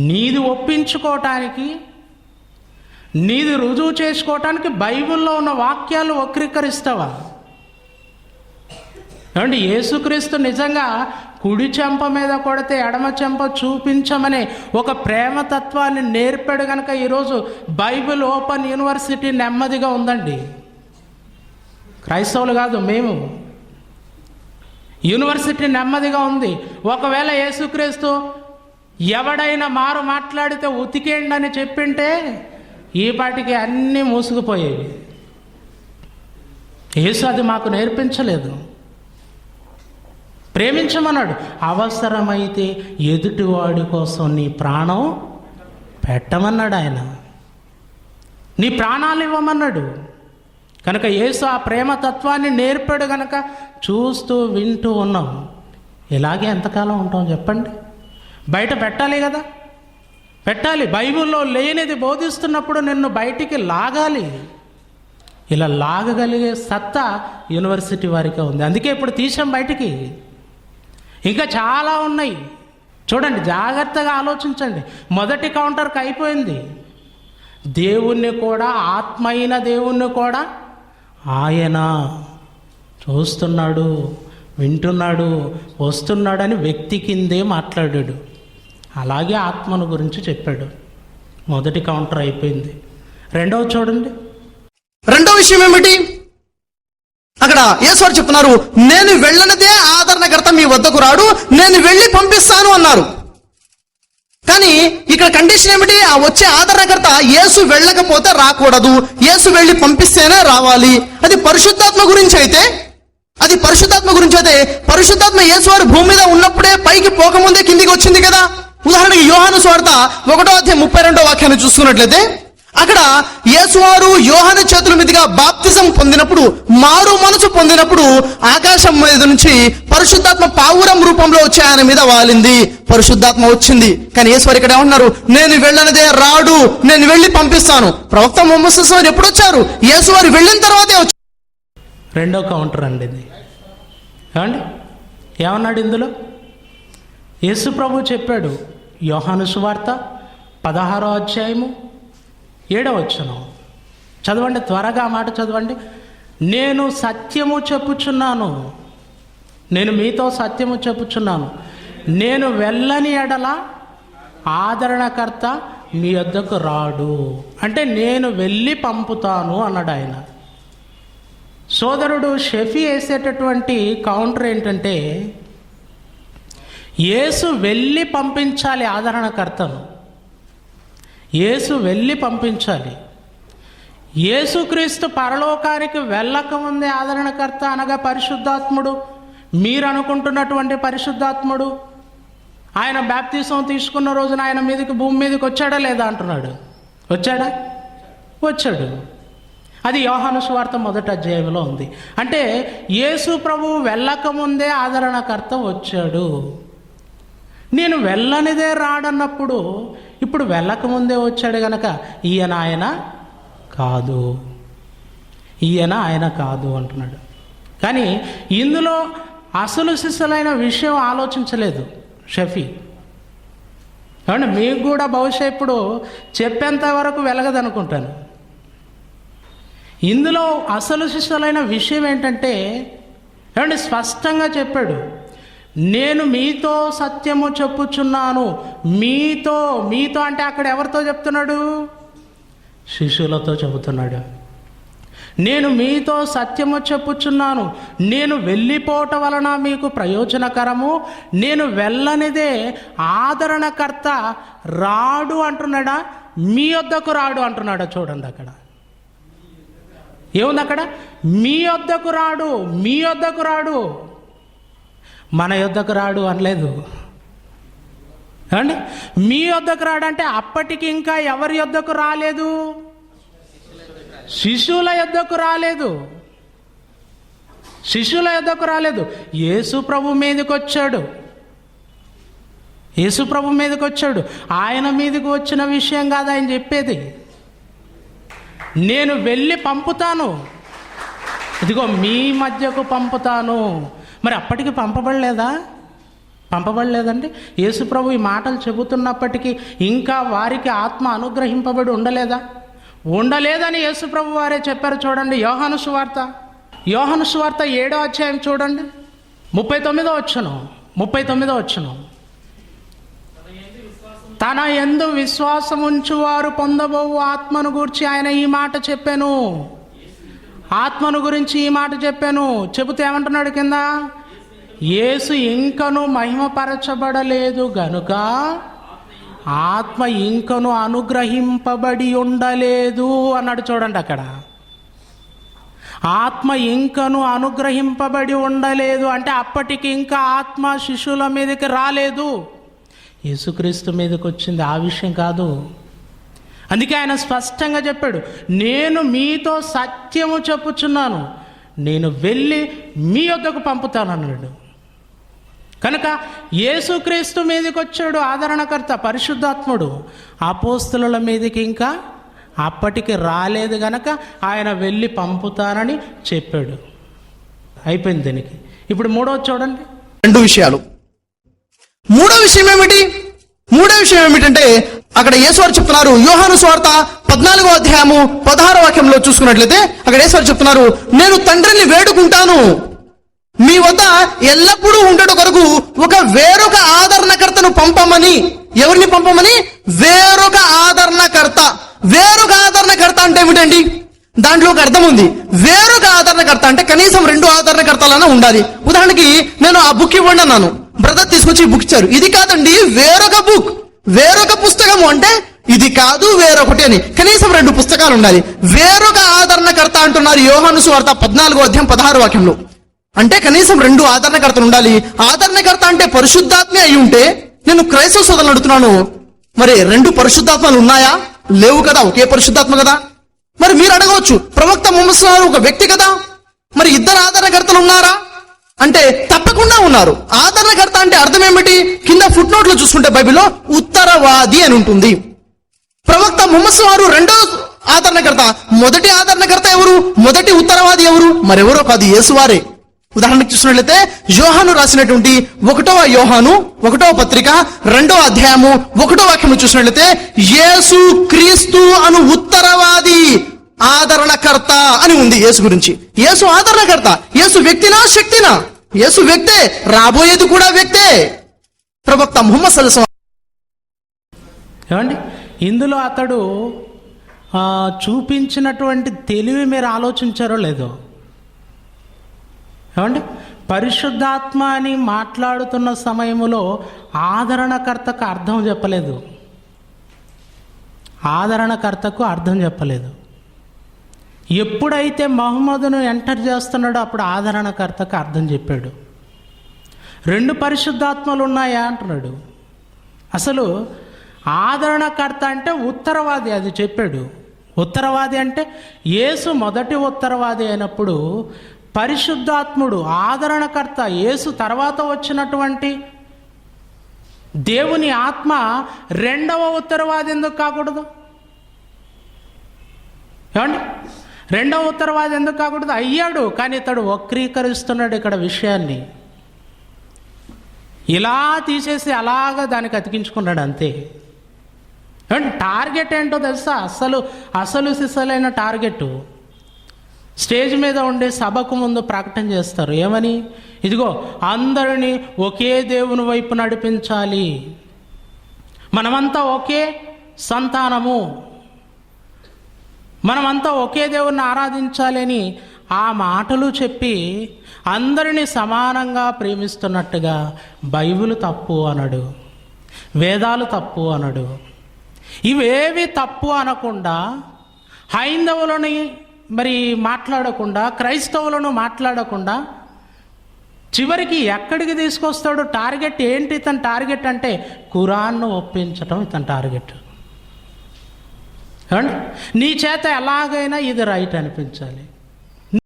నీది ఒప్పించుకోవటానికి, నీది రుజువు చేసుకోవటానికి బైబిల్లో ఉన్న వాక్యాలు వక్రీకరిస్తావా? ఏమండి, యేసుక్రీస్తు నిజంగా కుడి చెంప మీద కొడితే ఎడమ చెంప చూపించమనే ఒక ప్రేమ తత్వాన్ని నేర్పాడు కనుక ఈరోజు బైబిల్ ఓపెన్ యూనివర్సిటీ నెమ్మదిగా ఉందండి. క్రైస్తవులు కాదు మేము, యూనివర్సిటీ నెమ్మదిగా ఉంది. ఒకవేళ యేసుక్రీస్తు ఎవడైనా మారు మాట్లాడితే ఉతికేయండి అని చెప్పింటే ఈ పాటికి అన్నీ మూసుకుపోయేవి. యేసు అది మాకు నేర్పించలేదు. ప్రేమించమన్నాడు. అవసరమైతే ఎదుటివాడి కోసం నీ ప్రాణం పెట్టమన్నాడు ఆయన. నీ ప్రాణాలు ఇవ్వమన్నాడు. కనుక యేసు ఆ ప్రేమ తత్వాన్ని నేర్పాడు కనుక చూస్తూ వింటూ ఉన్నాం. ఇలాగే ఎంతకాలం ఉంటాం చెప్పండి? బయట పెట్టాలి కదా, పెట్టాలి. బైబిల్లో లేనిది బోధిస్తున్నప్పుడు నిన్ను బయటికి లాగాలి. ఇలా లాగగలిగే సత్తా యూనివర్సిటీ వారికే ఉంది. అందుకే ఇప్పుడు తీసాం బయటికి. ఇంకా చాలా ఉన్నాయి. చూడండి, జాగ్రత్తగా ఆలోచించండి. మొదటి కౌంటర్కి అయిపోయింది. దేవుణ్ణి కూడా, ఆత్మ అయిన దేవుణ్ణి కూడా ఆయన చూస్తున్నాడు, వింటున్నాడు, వస్తున్నాడని వ్యక్తి కిందే మాట్లాడాడు. అలాగే ఆత్మను గురించి చెప్పాడు. మొదటి కౌంటర్ అయిపోయింది. రెండవ చూడండి. రెండో విషయం ఏమిటి? అక్కడ యేసు చెప్తున్నారు, నేను వెళ్ళనిదే ఆదరణకర్త మీ వద్దకు రాడు, నేను వెళ్ళి పంపిస్తాను అన్నారు. కానీ ఇక్కడ కండిషన్ ఏమిటి? ఆ వచ్చే ఆదరణకర్త యేసు వెళ్ళకపోతే రాకూడదు, యేసు వెళ్ళి పంపిస్తేనే రావాలి. అది పరిశుద్ధాత్మ గురించి అయితే పరిశుద్ధాత్మ యేసు వారు భూమి మీద ఉన్నప్పుడే పైకి పోకముందే కిందికి వచ్చింది కదా. ఉదాహరణకి యోహాను సువార్త 1:32 చూసుకున్నట్లయితే అక్కడ యేసువారు యోహాను చేతుల మీదుగా బాప్తిజం పొందినప్పుడు, మారు మనసు పొందినప్పుడు ఆకాశం మీద నుంచి పరిశుద్ధాత్మ పావురం రూపంలో వచ్చి ఆయన మీద వాలింది. పరిశుద్ధాత్మ వచ్చింది. కానీ యేసువారు ఇక్కడ ఏమంటున్నారు? నేను వెళ్ళనిదే రాడు, నేను వెళ్ళి పంపిస్తాను. ప్రవక్త ముహమ్మద్ సల్లల్లాహు అలైహి వసల్లం ఎప్పుడు వచ్చారు? యేసువారు వెళ్ళిన తర్వాతే వచ్చారు. రెండో కౌంటర్ అండి ఇది. ఏమండి, ఏమన్నాడు ఇందులో? యేసు ప్రభు చెప్పాడు. యోహాను సువార్త 16:7 చదవండి, త్వరగా ఆ మాట చదవండి. నేను సత్యము చెప్పుచున్నాను, నేను మీతో సత్యము చెప్పుచున్నాను, నేను వెళ్ళని ఎడల ఆదరణకర్త మీ వద్దకు రాడు. అంటే నేను వెళ్ళి పంపుతాను అన్నాడు ఆయన. సోదరుడు షఫీ వేసేటటువంటి కౌంటర్ ఏంటంటే, యేసు వెళ్ళి పంపించాలి ఆదరణకర్తను. యేసు వెళ్ళి పంపించాలి. యేసుక్రీస్తు పరలోకానికి వెళ్ళకముందే ఆదరణకర్త అనగా పరిశుద్ధాత్ముడు, మీరు అనుకుంటున్నటువంటి పరిశుద్ధాత్ముడు, ఆయన బాప్తిసం తీసుకున్న రోజున ఆయన మీదకి, భూమి మీదకి వచ్చాడా లేదా అంటున్నాడు. వచ్చాడా? వచ్చాడు. అది యోహాను సువార్త 1 ఉంది. అంటే యేసు ప్రభువు వెళ్ళకముందే ఆదరణకర్త వచ్చాడు. నేను వెళ్ళనిదే రాడన్నప్పుడు ఇప్పుడు వెళ్ళకముందే వచ్చాడు గనక ఈయన ఆయన కాదు అంటున్నాడు. కానీ ఇందులో అసలు సిసలైన విషయం ఆలోచించలేదు షఫీ. ఏమంటే మీకు కూడా బహుశా ఇప్పుడు చెప్పేంత వరకు వెలగదనుకుంటాను. ఇందులో అసలు సిసలైన విషయం ఏంటంటే, ఏమంటే స్పష్టంగా చెప్పాడు, నేను మీతో సత్యము చెప్పుచున్నాను. మీతో అంటే అక్కడ ఎవరితో చెప్తున్నాడు? శిష్యులతో చెబుతున్నాడు. నేను మీతో సత్యము చెప్పుచున్నాను, నేను వెళ్ళిపోవటం వలన మీకు ప్రయోజనకరము, నేను వెళ్ళనిదే ఆదరణకర్త రాడు అంటున్నాడా, మీ వద్దకు రాడు అంటున్నాడా? చూడండి అక్కడ ఏముంది? అక్కడ మీ వద్దకు రాడు, మన యొద్దకు రాడు అనలేదు. అండి, మీ యొద్దకు రాడు అంటే అప్పటికి ఇంకా ఎవరి యొద్దకు రాలేదు? శిష్యుల యొద్దకు రాలేదు. యేసు ప్రభు మీదకి వచ్చాడు. ఆయన మీదకి వచ్చిన విషయం కాదు ఆయన చెప్పేది. నేను వెళ్ళి పంపుతాను, ఇదిగో మీ మధ్యకు పంపుతాను. మరి అప్పటికి పంపబడలేదా? పంపబడలేదండి? యేసుప్రభు ఈ మాటలు చెబుతున్నప్పటికీ ఇంకా వారికి ఆత్మ అనుగ్రహింపబడి ఉండలేదా? ఉండలేదని యేసుప్రభు వారే చెప్పారు. చూడండి, యోహాను సువార్త 7వ అధ్యాయం చూడండి, 39వ వచనం. తన యందు విశ్వాసం ఉంచువారు పొందబోవు ఆత్మను గూర్చి ఆయన ఈ మాట చెప్పాను. ఆత్మను గురించి ఈ మాట చెప్పాను. చెబుతే ఏమంటున్నాడు కింద? యేసు ఇంకను మహిమపరచబడలేదు గనుక ఆత్మ ఇంకను అనుగ్రహింపబడి ఉండలేదు అన్నాడు. చూడండి, అక్కడ ఆత్మ ఇంకను అనుగ్రహింపబడి ఉండలేదు అంటే అప్పటికి ఇంకా ఆత్మ శిష్యుల మీదకి రాలేదు, యేసుక్రీస్తు మీదకి వచ్చింది. ఆ విషయం కాదు. అందుకే ఆయన స్పష్టంగా చెప్పాడు, నేను మీతో సత్యము చెప్పుచున్నాను, నేను వెళ్ళి మీ వద్దకు పంపుతానన్నాడు. కనుక యేసుక్రీస్తు మీదకి వచ్చాడు ఆదరణకర్త, పరిశుద్ధాత్ముడు. అపోస్తలుల మీదకి ఇంకా అప్పటికి రాలేదు గనక ఆయన వెళ్ళి పంపుతానని చెప్పాడు. అయిపోయింది దీనికి. ఇప్పుడు 3వది చూడండి. 2 విషయాలు. మూడో విషయం ఏమిటంటే అక్కడ యేసువారు చెప్తున్నారు, యోహాను సువార్త 14వ అధ్యాయము 16వ వాక్యంలో చూసుకున్నట్లయితే అక్కడ యేసువారు చెప్తున్నారు, నేను తండ్రిని వేడుకుంటాను, మీ వద్ద ఎల్లప్పుడూ ఉండట కొరకు ఒక వేరొక ఆదరణకర్తను పంపమని. ఎవరిని పంపమని? వేరొక ఆదరణకర్త. వేరొక ఆదరణకర్త అంటే ఏమిటండి? దాంట్లో ఒక అర్థం ఉంది. వేరొక ఆదరణకర్త అంటే కనీసం 2 ఆదరణకర్తలైనా ఉండాలి. ఉదాహరణకి నేను ఆ బుక్ ఇవ్వండి అన్నాను, బ్రదర్ తీసుకొచ్చి ఈ బుక్ ఇచ్చారు. ఇది కాదండి, వేరొక బుక్, వేరొక పుస్తకము అంటే ఇది కాదు వేరొకటి అని కనీసం 2 పుస్తకాలు ఉండాలి. వేరొక ఆదరణకర్త అంటున్నారు యోహాను సువార్త 14వ అధ్యాయం 16వ వాక్యంలో. అంటే కనీసం 2 ఆదరణకర్తలు ఉండాలి. ఆదరణకర్త అంటే పరిశుద్ధాత్మే అయి ఉంటే, నేను క్రైస్తవ సోదరులను అడుగుతున్నాను, మరి 2 పరిశుద్ధాత్మలు ఉన్నాయా? లేవు కదా, ఒకే పరిశుద్ధాత్మ కదా. మరి మీరు అడగవచ్చు, ప్రవక్త ముహమ్మద్ ఒక వ్యక్తి కదా, మరి 2 ఆదరణకర్తలు ఉన్నారా అంటే తప్పకుండా ఉన్నారు. ఆదరణకర్త అంటే అర్థం ఏమిటి? కింద ఫుట్ నోట్ లో చూసుకుంటే బైబిల్లో ఉత్తరవాది అని ఉంటుంది. ప్రవక్త ముహమ్మద్ వారు 2వ ఆదరణకర్త. మొదటి ఆదరణకర్త ఎవరు? మొదటి ఉత్తరవాది ఎవరు? మరెవరో కాదు, యేసువారే. ఉదాహరణకు చూసినట్లయితే యోహాను రాసినటువంటి 1వ యోహాను 1వ పత్రిక 2వ అధ్యాయము 1వ వాక్యము చూసినట్లయితే యేసు క్రీస్తు అను ఉత్తరవాది ఆదరణకర్త అని ఉంది యేసు గురించి. యేసు ఆదరణకర్త. యేసు వ్యక్తినా శక్తినా? యేసు వ్యక్తే, రాబోయేది కూడా వ్యక్తే. ప్రవక్త ముహమ్మద్ సల్లల్లాహు అలైహి వసల్లం. ఏమండి, ఇందులో అతడు చూపించినటువంటి తెలివి మీరు ఆలోచించారో లేదో? ఏమండి, పరిశుద్ధాత్మ అని మాట్లాడుతున్న సమయంలో ఆదరణకర్తకు అర్థం చెప్పలేదు. ఆదరణకర్తకు అర్థం చెప్పలేదు. ఎప్పుడైతే మహమ్మదును ఎంటర్ చేస్తున్నాడో అప్పుడు ఆదరణకర్తకు అర్థం చెప్పాడు. 2 పరిశుద్ధాత్మలు ఉన్నాయా అంటున్నాడు. అసలు ఆదరణకర్త అంటే ఉత్తరవాది, అది చెప్పాడు. ఉత్తరవాది అంటే యేసు మొదటి ఉత్తరవాది అయినప్పుడు పరిశుద్ధాత్ముడు ఆదరణకర్త, యేసు తర్వాత వచ్చినటువంటి దేవుని ఆత్మ 2వ ఉత్తరవాది ఎందుకు కాకూడదు? ఏమండి, 2వ ఉత్తరవాది ఎందుకు కాకూడదు? అయ్యాడు, కానీ ఇతడు వక్రీకరిస్తున్నాడు ఇక్కడ విషయాన్ని. ఇలా తీసేసి అలాగా దానికి అతికించుకున్నాడు అంతే. టార్గెట్ ఏంటో తెలుసా? అసలు సిసలైన టార్గెట్ స్టేజ్ మీద ఉండే సభకు ముందు ప్రకటన చేస్తారు. ఏమని? ఇదిగో అందరినీ ఒకే దేవుని వైపు నడిపించాలి, మనమంతా ఒకే సంతానము, మనమంతా ఒకే దేవుణ్ణి ఆరాధించాలి అని ఆ మాటలు చెప్పి అందరినీ సమానంగా ప్రేమిస్తున్నట్టుగా బైబిల్ తప్పు అనడు, వేదాలు తప్పు అనడు. ఇవేవి తప్పు అనకుండా హైందవులని మరి మాట్లాడకుండా, క్రైస్తవులను మాట్లాడకుండా చివరికి ఎక్కడికి తీసుకొస్తాడు? టార్గెట్ ఏంటి ఇతని టార్గెట్ అంటే ఖురాన్ను ఒప్పించటం ఇతని టార్గెట్. నీ చేత ఎలాగైనా ఇది రైట్ అనిపించాలి.